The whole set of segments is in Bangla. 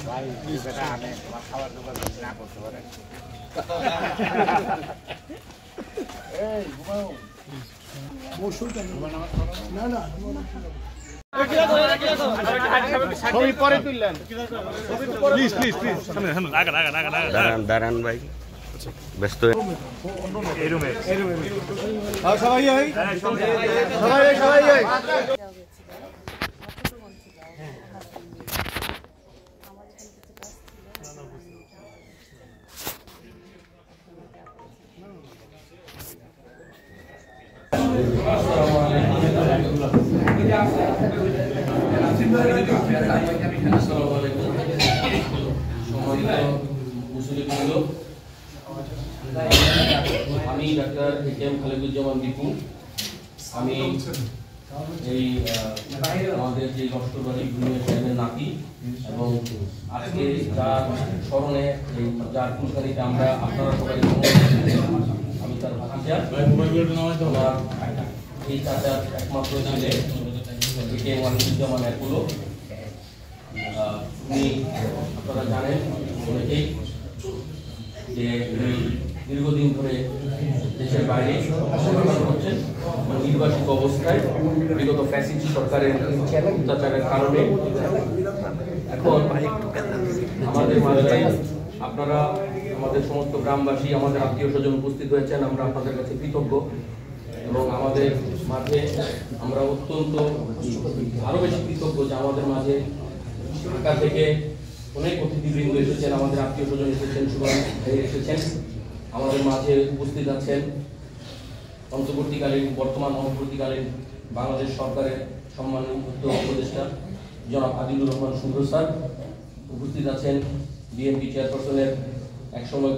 ভাই বেটা আনে তোমার খাবার দোকান না করতে পারে এই ঘুমাও না না ছবি পরে তুললেন প্লিজ প্লিজ প্লিজ দাঁড়ান ভাই ব্যস্ত এই রুমে সবাই সবাই আমি ডাক্তার এ.কে.এম. খালেকুজ্জামান দীপু। আমি এই আমাদের যে অষ্টবাড়ি ইউনিয়ন চেয়ারম্যান নাতি এবং আজকে যার স্মরণে এই যার কুলকানিতে আমরা আপনারা সবাই আমি তার ভাতিজা এই চাচার একমাত্র ছেলে এ.কে.এম. খালেকুজ্জামান একুলো। উনি আপনারা জানেন অনেকেই যে দীর্ঘদিন ধরে দেশের বাইরে করছেন নির্বাসিত অবস্থায় বিগত ফ্যাসিস্ট সরকারের অত্যাচারের কারণে এখন আমাদের মাঝে আপনারা আমাদের সমস্ত গ্রামবাসী আমাদের আত্মীয় স্বজন উপস্থিত হয়েছেন। আমরা আপনাদের কাছে কৃতজ্ঞ এবং আমাদের মাঝে আমরা অত্যন্ত আরো বেশি কৃতজ্ঞ যে আমাদের মাঝে ঢাকা থেকে অনেক অতিথিবৃন্দ এসেছেন, আমাদের আত্মীয় স্বজন এসেছেন, সুভাষ ভাই এসেছেন, আমাদের মাঝে উপস্থিত আছেন বর্তমান অন্তর্বর্তীকালীন বাংলাদেশ সরকারের সম্মানিত উপদেষ্টা জনাব আদিলুর রহমান শুভ্র স্যার, উপস্থিত আছেন বিএনপি চেয়ারপারসনের একসময়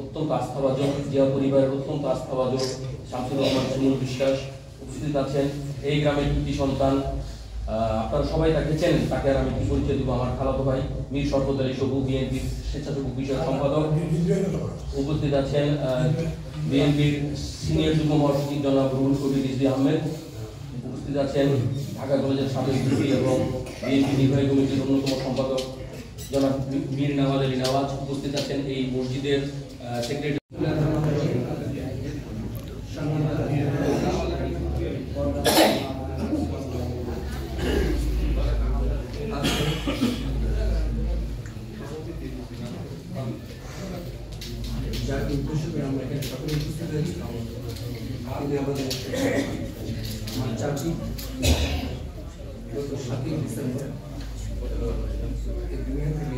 অত্যন্ত আস্থাভাজন জিয়া পরিবারের অত্যন্ত আস্থাভাজন শামসুর রহমান শিমুল বিশ্বাস, উপস্থিত আছেন এই গ্রামের কৃতি সন্তান, আপনারা সবাই তাকে চেনেন, তাকে আর আমি কি পরিচয় দিব, আমার খালাতো ভাই মীর শরফত আলী সবু বিএনপির স্বেচ্ছাসেবক বিষয়ক সম্পাদক। উপস্থিত আছেন বিএনপির সিনিয়র যুগ্ম মহাসচিব জনাব রুহুল কবির রিজভী আহমেদ। উপস্থিত আছেন ঢাকা কলেজের সাবেক ভিপি এবং বিএনপি নির্বাহী কমিটির অন্যতম সম্পাদক জনাব মীর নওয়াজ আলী নওয়াজ। উপস্থিত আছেন এই মসজিদের সেক্রেটারি যার উদ্দেশ্যে আমরা এখানে সকলে উপস্থিত হয়েছি। তিনি আমাদের আমার চাচি গত 7ই ডিসেম্বর এই দুনিয়া থেকে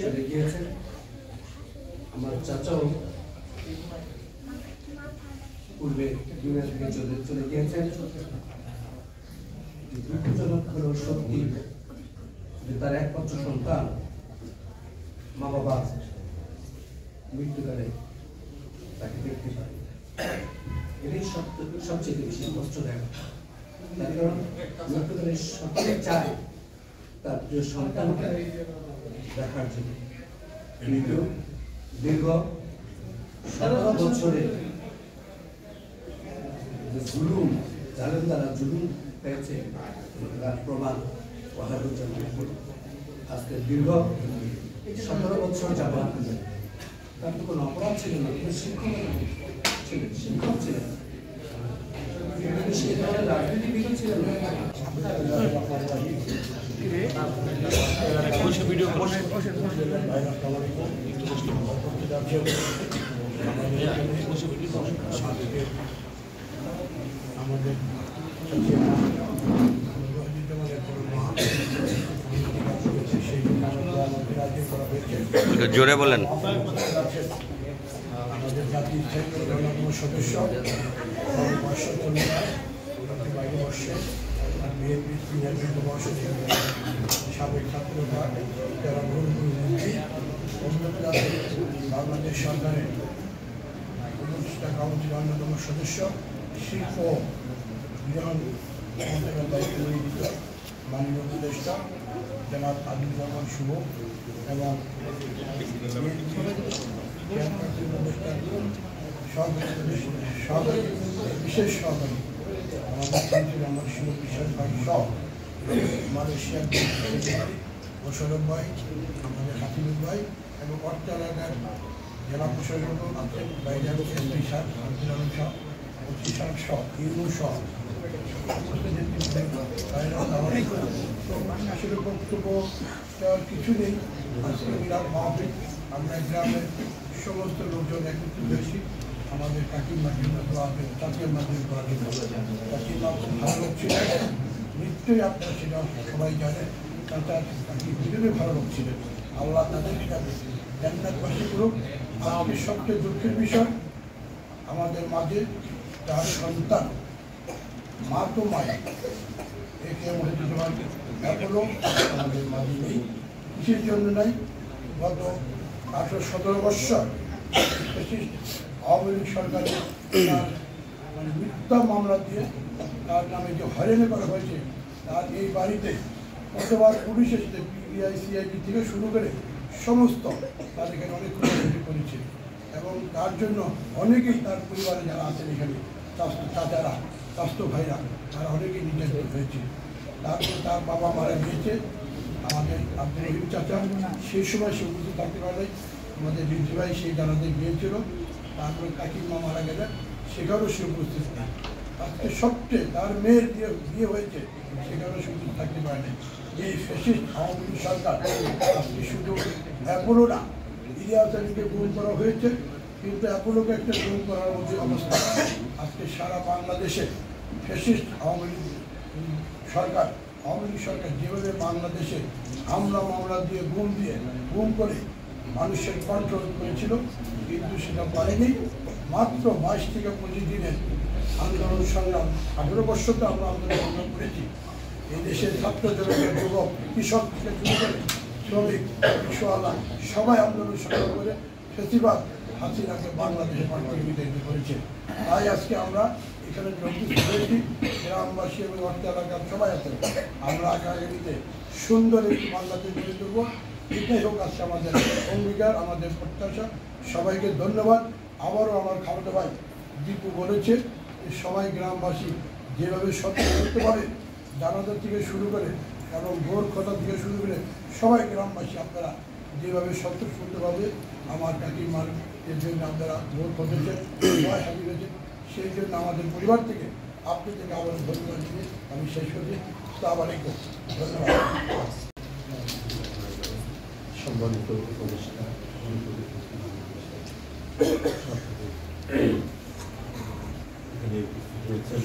চলে গিয়েছেন। আমার চাচাও পূর্বে দুনিয়া থেকে চলে গিয়েছেন। দুঃখজনক হলো সত্যি যে তার একমাত্র সন্তান মা বাবা মৃত্যুকালে তাকে দেখতে পায়, এটাই সবচেয়ে বেশি কষ্টদায়ক। তার কারণ মৃত্যুকালে সকলে চায় তার প্রিয় সন্তানকে দেখার জন্য, কিন্তু দীর্ঘ 17 বছরে জুলুম জালেম দ্বারা জুলুম পেয়েছে তার প্রমাণ আজকে দীর্ঘ 17 বছর যাবত তার তো কোনো অপরাধ ছিল না, কিন্তু শিক্ষক ছিলেন, সে ধরনের রাজনীতিবিদ ছিলেন না। জোরে বলেন। আমাদের জাতির অন্যতম সদস্য বর্ষে বিএনপির সিনিয়র মহাসচিব সাবেক ছাত্রতা যারা মন্ত্রী বাংলাদেশ সরকারের উপদেষ্টা কাউন্সিল অন্যতম সদস্য শিল্প বিধান মন্ত্রণালয়ের দায়িত্ব নিয়োজিত মাননীয় উপদেষ্টা জনাব আদিলুর রহমান শুভ এবং বিশেষ সহকারী আমাদের কাউন্সিল আমার শিব বিশ্বাস ভাই সহ মালয়েশিয়ার মোশারফ ভাই, আমাদের হাফিজুল ভাই এবং অর্থ এলাকার জেলা প্রশাসক আছেন বাইজান এসপি সাহেব, আব্দুল আলম সাহেব, ওসি সাহেব সহ ইউনু সহ আসলে বক্তব্য কিছু নেই। আজকে বিরাট মাহফিল, আমরা গ্রামের সমস্ত লোকজন একত্রিত হয়েছি আমাদের কাকির মাধ্যমে চাকরির মাধ্যমে করার জন্য। কাকিমা খুব ভালো লোক ছিলেন, নিশ্চয়ই আপনারা সেটা সবাই জানেন। তার কাকি খুবই ভালো লোক ছিলেন। আল্লাহ তাদেরকে জান্নাতবাসী করুক। আজকে সবচেয়ে দুঃখের বিষয়, আমাদের মাঝে তার সন্তান মা তো মায়া একে এখনো আমাদের মাঝে নেই। কিসের জন্য নাই? গত 18-17 বৎসর আওয়ামী লীগ সরকারের মিথ্যা মামলা দিয়ে তার নামে যে হয়রানি করা হয়েছে, তার এই বাড়িতে কতবার পুলিশ এসেছে, পিবিআই সিআইডি থেকে শুরু করে সমস্ত তার এখানে অনেক খুঁজে করেছে এবং তার জন্য অনেকেই তার পরিবারে যারা আছেন এখানে চাচারা স্বাস্থ্য ভাইরা তারা অনেকেই নির্যাতিত হয়েছে। তারপর তার বাবা মারা গিয়েছে আমাদের আব্দুল রহিম চাচা, সেই সময় সে উপস্থিত থাকতে পারে। আমাদের রিজু ভাই সেই জানাতে গিয়েছিল। তারপরে কাকিমা মারা গেলেন, সেখানেও সে উপস্থিত নেই। আজকে সবচেয়ে তার মেয়ের বিয়ে হয়েছে, সেখানেও সে উপস্থিত থাকতে পারেনি। এই ফ্যাসিস্ট আওয়ামী লীগ সরকার আজকে শুধু অ্যাপোলো না, ইলিয়াস আলীকে গুম করা হয়েছে, কিন্তু অ্যাপোলোকে একটা গুম করার মধ্যে অবস্থা। আজকে সারা বাংলাদেশে ফ্যাসিস্ট আওয়ামী লীগ সরকার যেভাবে বাংলাদেশে হামলা মামলা দিয়ে গুম করে মানুষের কন্ট্রোল করেছিল, কিন্তু সেটা পারেনি। মাত্র 22 থেকে 25 দিনের আন্দোলন সংগ্রাম, 18 বছর তো আমরা আন্দোলন সংগ্রাম করেছি। এই দেশের ছাত্র জনতার যুবক, কৃষক থেকে শুরু করে শ্রমিক, রিক্সাওয়ালা সবাই আন্দোলন সংগ্রাম করে ফেসিবাদ হাসিনাকে বাংলাদেশে পাঠিয়ে বিতাড়িত করেছে। তাই আজকে আমরা এখানে উপস্থিত হয়েছি, গ্রামবাসী এবং অর্থ এলাকার সবাই আছেন। আমরা আগামীতে সুন্দর একটি বাংলাদেশ গড়ে তুলব, এটাই হোক আজকে আমাদের অঙ্গীকার, আমাদের প্রত্যাশা। সবাইকে ধন্যবাদ। আবারও আমার খালাতো ভাই দীপু বলেছে সবাই গ্রামবাসী যেভাবে সত্য করতে পারে, জানাজা থেকে শুরু করে এবং ভোর কথা থেকে শুরু করে সবাই গ্রামবাসী আপনারা যেভাবে সত্য শুনতে আমার কাকিমার এর জন্য আপনারা ভোর করেছেন, সবাই হাজির হয়েছেন। সেই জন্য আমাদের পরিবার থেকে আপনাদেরকে আবার ধন্যবাদ দিয়ে আমি শেষ করছি। আসসালামু আলাইকুম, ধন্যবাদ। সম্মানিত উপদেষ্টা, এখানে রয়েছেন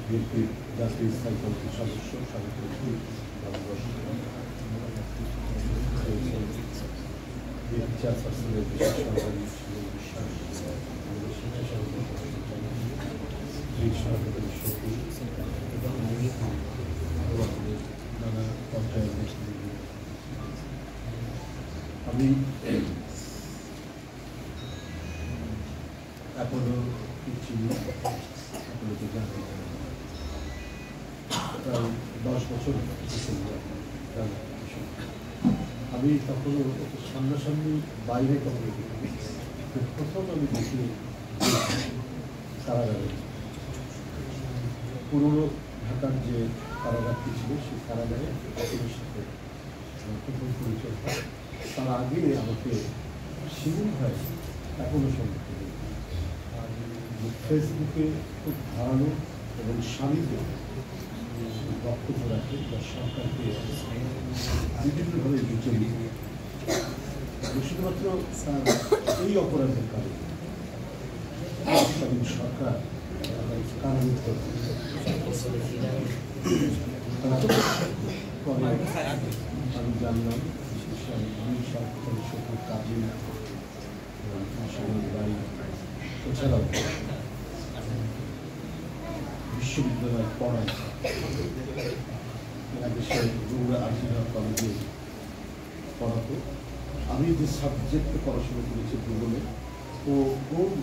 বিএনপির জাতীয় স্থায়ী কমিটির সদস্য, সাবেক মন্ত্রী বিএনপি চেয়ারপারসনের বিশেষ সহকারী বিশ্বাস, আমাদের শিক্ষা সহকারী সচিব এবং নানা পর্যায়ের নেতৃবৃন্দ। আমি অ্যাপোলো চিনি, অ্যাপোলোতে জানি প্রায় 10 বছর আমি তখনও সামনাসামনি বাইরে কখনো দেখিনি। প্রথম আমি দেখি কারাগারে, পুরনো ঢাকার যে কারাগারটি ছিল সেই কারাগারে অ্যাপোলোর সাথে প্রথম পরিচয় হয়। তার আগে আমাকে শিমুল ভাই অ্যাপোলো সম্পর্কে ফেসবুকে খুব ধারালো এবং শালীন বক্তব্য রাখে, বা সরকারকে বিভিন্নভাবে বিচলিত। শুধুমাত্র তার এই অপরাধের কারণে সরকার কারারুদ্ধ আমি জানলাম সরকারের কাজী বাড়ি, এছাড়াও বিশ্ববিদ্যালয় পড়ায়, দেশের বগুড়া আর্জিনা কলেজে পড়াতো। আমি যে সাবজেক্টে পড়াশোনা করেছি ভূগোলে, ও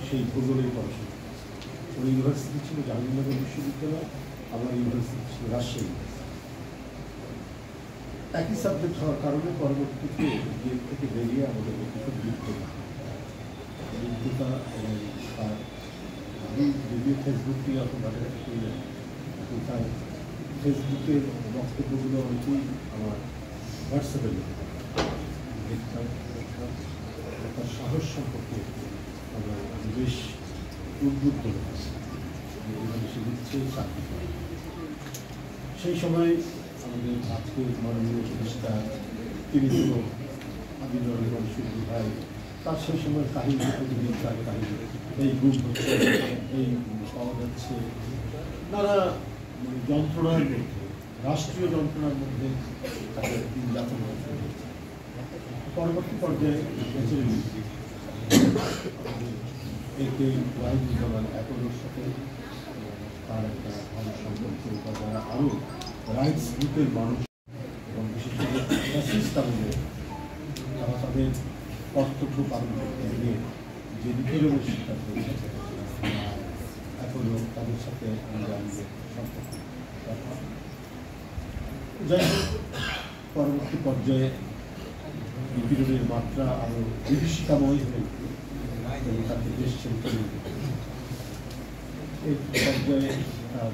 সেই ভূগোলেই পড়াশোনা। ওর ইউনিভার্সিটি ছিল জাহাঙ্গীরনগর বিশ্ববিদ্যালয়, আমার ইউনিভার্সিটি ছিল রাজশাহী। একই সাবজেক্ট হওয়ার কারণে পরবর্তীতে গেম থেকে বেরিয়ে আমাদের কিছু বিজ্ঞতা এবং তার আমি যদিও ফেসবুক নিয়ে এখন ঘাটাঘাটি করলেন, কিন্তু তার ফেসবুকের বক্তব্যগুলো অনেকেই আমার হোয়াটসঅ্যাপে দেখতাম তার সাহস সম্পর্কে আমরা বেশ উদ্বুদ্ধ এভাবে সে দিচ্ছে চাকরি করে। সেই সময় আমাদের আজকের মাননীয় উপদেষ্টা তিনি তো আদিলুর রহমান শুধু ভাই তার সেই সময় কাহিনী প্রতিদিন তার কাহিনী এই গুম হচ্ছে, এই পাওয়া যাচ্ছে, নানা যন্ত্রণার মধ্যে, রাষ্ট্রীয় যন্ত্রণার মধ্যে তাদের দিন যাপন হচ্ছে। পরবর্তী পর্যায়ে বেঁচে এতে ওয়াহিদুজ্জামান একলোর সাথে তার একটা ভালো সম্পর্ক বা যারা আরও রাইটস গ্রুপের মানুষ এবং বিশেষ করে ফ্যাসিস্ট তারা তাদের কর্তব্য পালন করতে গিয়ে যে নিপীড়নের শিকার হয়েছে এখনও তাদের সাথে আমাদের সম্পর্ক। যাই হোক, পরবর্তী পর্যায়ে নিপীড়নের মাত্রা আরও বিভীষিকাময় হয়ে এবং তাকে দেশ ছেড়ে চলে এই পর্যায়ে তার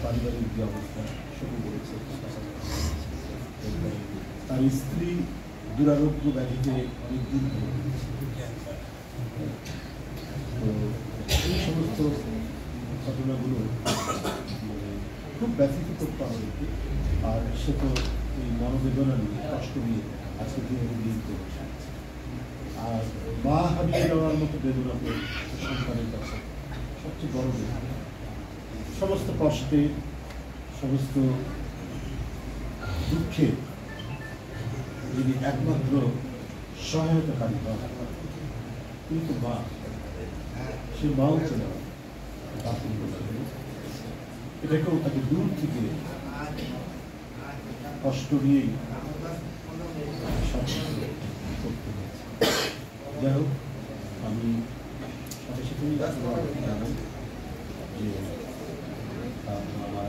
পারিবারিক যে অবস্থা শুরু করেছে, তার স্ত্রী দুরারোগ্য ব্যাধিতে অনেকদিন তো এই সমস্ত ঘটনাগুলো খুব ব্যথিত করতে আমাদেরকে। আর সে তো এই মনোবেদনা নিয়ে কষ্ট নিয়ে আজকে দিন করেছে। আর মা হারিয়ে যাওয়ার মতো বেদনা তো সন্তানের কাছে সবচেয়ে বড় বেদনা। সমস্ত কষ্টে, সমস্ত দুঃখে যিনি একমাত্র সহায়তাকারী বা কিন্তু মা, সে মাও চলে দাফন করতে, এটাকেও তাকে দূর থেকে কষ্ট নিয়েই সব করতে হয়েছে। যাই হোক, আমি সাথে সাথেই জানাই যে আমার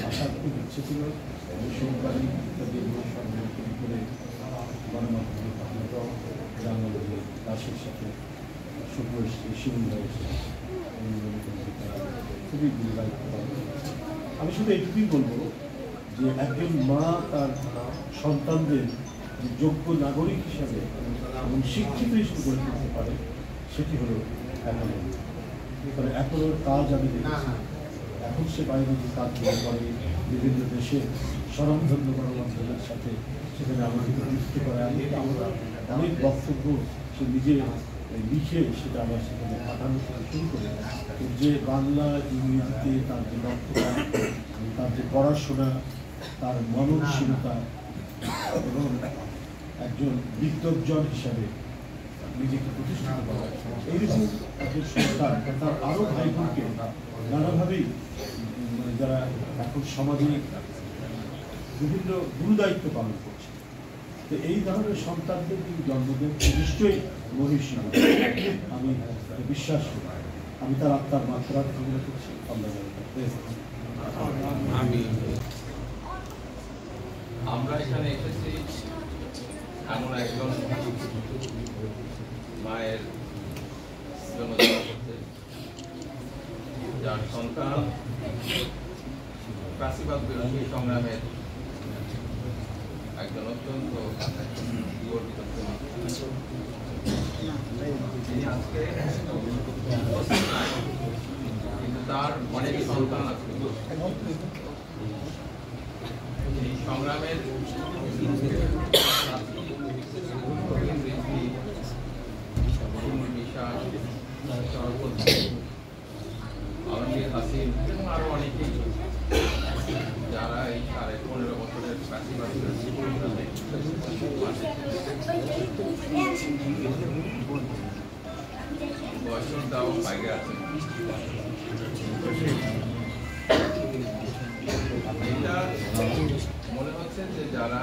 আসার খুব ইচ্ছে ছিল বেসরকারি ইত্যাদি সংরক্ষণ করে গণমাধ্যমে পাঠানোটাও জানলাম যে দাসের সাথে শুভ এসছে, শিমুল হয়েছে, খুবই দায়িত্ব পালন। আমি শুধু এইটুকুই বলবো যে একজন মা তার সন্তানদের যোগ্য নাগরিক হিসাবে এবং শিক্ষিত হিসেবে গড়ে তুলতে পারে, সেটি হলো অ্যাপোলো। কারণ অ্যাপোলোর কাজ আমি দেখেছি। এখন সে বাইরে যে কাজগুলো করে বিভিন্ন দেশের স্বনামধন্য গণমাধ্যমের সাথে সেখানে আমাদের যুক্ত করা, আমরা অনেক বক্তব্য সে নিজে লিখে সেটা আবার সেখানে পাঠানো থেকে শুরু করে যে বাংলা ইংরেজিতে তার যে দক্ষতা, তার যে পড়াশোনা, তার মননশীলতা এবং একজন বিদ্বজ্জন হিসাবে নিজেকে প্রতিষ্ঠিত করা, এইরকম একজন সরকার তার আরও ভাই বোনকে নানাভাবেই যারা এখন সমাজে বিভিন্ন গুরুদায়িত্ব পালন করছে, তো এই ধরনের সন্তানদের কিন্তু জন্ম দেন নিশ্চয়ই মহিষী। আমি বিশ্বাস করি, আমি তার আত্মার মাত্রা কামনা করছি। আমরা এখানে এসেছি এমন একজন মায়ের জন্য করতে, যার সন্তান ফ্যাসিবাদ বিরোধী সংগ্রামের একজন অত্যন্ত গর্বিত তিনি আজকে কিন্তু তার অনেক সন্তান আছে। এই সংগ্রামের আলমগীর হাসিন এবং আরো অনেকেই যারা এই 15.5 বছরের বয়সটাও বাইরে আছে। এটা মনে হচ্ছে যে যারা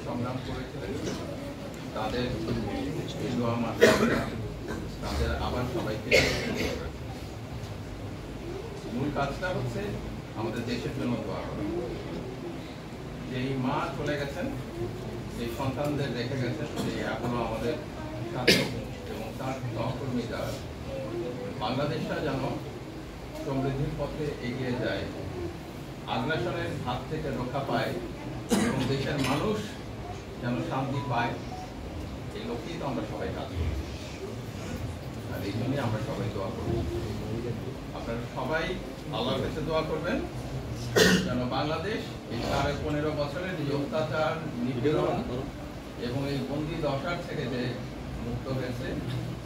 সংগ্রাম করেছিলেন তাদের তাদের আবার সবাইকে মূল কাজটা হচ্ছে আমাদের দেশের জন্য দোয়া করা। যেই মা চলে গেছেন, সেই সন্তানদের রেখে গেছেন, সেই এখনো আমাদের সাথে এবং তার সহকর্মী যারা, বাংলাদেশটা যেন সমৃদ্ধির পথে এগিয়ে যায়। আগ্রাসনের হাত থেকে রক্ষা পায় এবং দেশের মানুষ যেন শান্তি পায়, এই লক্ষ্যেই তো আমরা সবাই কাজ করি। আর এই জন্যই আমরা সবাই দোয়া করি। আপনারা সবাই আল্লাহর কাছে দোয়া করবেন যেন বাংলাদেশ এই 15.5 বছরের যে অত্যাচার, নিপীড়ন এবং এই বন্দি দশার থেকে যে মুক্ত হয়েছে,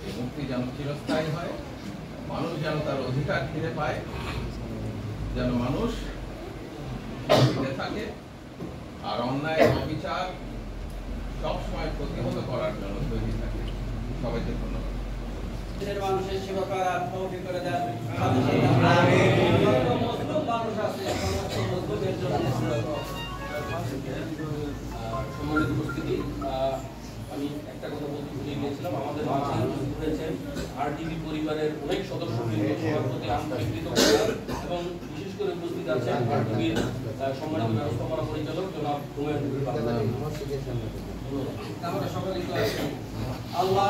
এই মুক্তি যেন চিরস্থায়ী হয়, মানুষ যেন তার অধিকার ফিরে পায়, যেন মানুষ শান্তিতে থাকে, আর অন্যায় অবিচার সবসময় প্রতিহত করার জন্য তৈরি থাকে। সবাইকে ধন্যবাদ। মানুষের সেবা করার তৌফিক করে দেন। মানুষ আছে সমস্ত মজলুমের জন্য সম্মানিত উপস্থিতি, আমি একটা কথা বলতে ভুলে গিয়েছিলাম। আমাদের মাঝে রয়েছে আরটিভি পরিবারের অনেক সদস্যবৃন্দ, সবার প্রতি আন্তরিক কৃতজ্ঞতা এবং বিশেষ করে উপস্থিত আছেন আরটিভির সম্মানিত ব্যবস্থাপনা পরিচালক জনাব হুমায়ুন কবির। আমরা সকলে আল্লাহ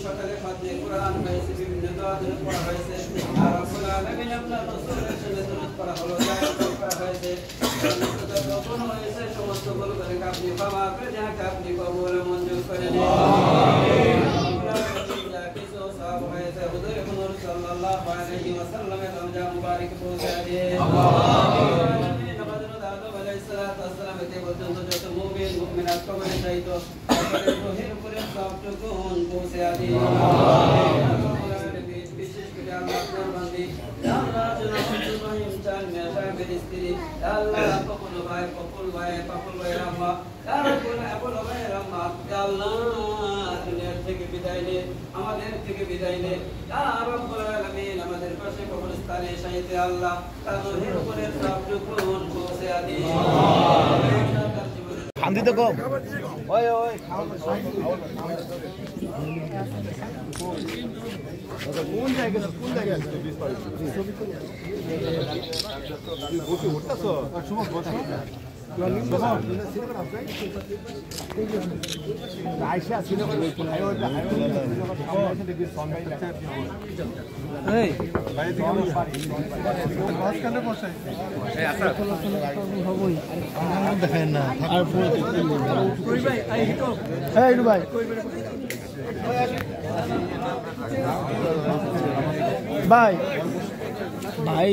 সকালে ফাতে কোরআন হয়েছে, বিভিন্ন দোয়া পড়া হয়েছে, আর রব্বুল আলামিন আপনার রাসূলের সাথে দরুদ পড়া হলো, করা হয়েছে, সমস্ত গুলোকে আপনি ক্ষমা করে দেন, আপনি কবুল মঞ্জুর করে নিন। কিছু সওয়াব হয়েছে হুজুর নূর সাল্লাল্লাহু আলাইহি ওয়াসাল্লামের রমজান মুবারক পৌঁছে দিন। আমিন। আমাদের আদম আলাইহিস সালাতু ওয়াস সালাম থেকে পর্যন্ত যত মুমিন মুমিনাত কবরে যাইত, তাদের রোহের উপরে সবটুকু পৌঁছে দিন। বিশেষ করে আল্লাহর বান্দি আল্লাহ জনাবুল রহিম চান মেশায়েখের স্ত্রী আল্লাহ কবুল ভাই কবুল ভাই আম্মা কবুল ভাই আম্মা আল্লাহ দুনিয়া থেকে বিদায় নে, আমাদের থেকে বিদায় নে, ইয়া রাব্বুল আলামিন আমাদের পাশে কবরস্থানে শাইতে আল্লাহ তার রোহের উপরে সবটুকু পৌঁছে দিন। শান্তি তো কম ওই ওই কোন জায়গায় দেখেন না ভাই ভাই ভাই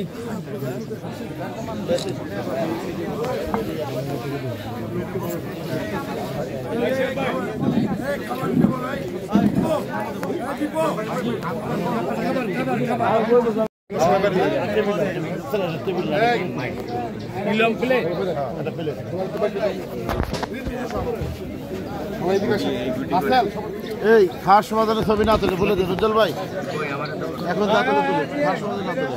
এই খাস সমাধানের ছবি না তুলে বলে দিন উজ্জ্বল ভাই, এখন না তুলে খাস সমাধান না তুলে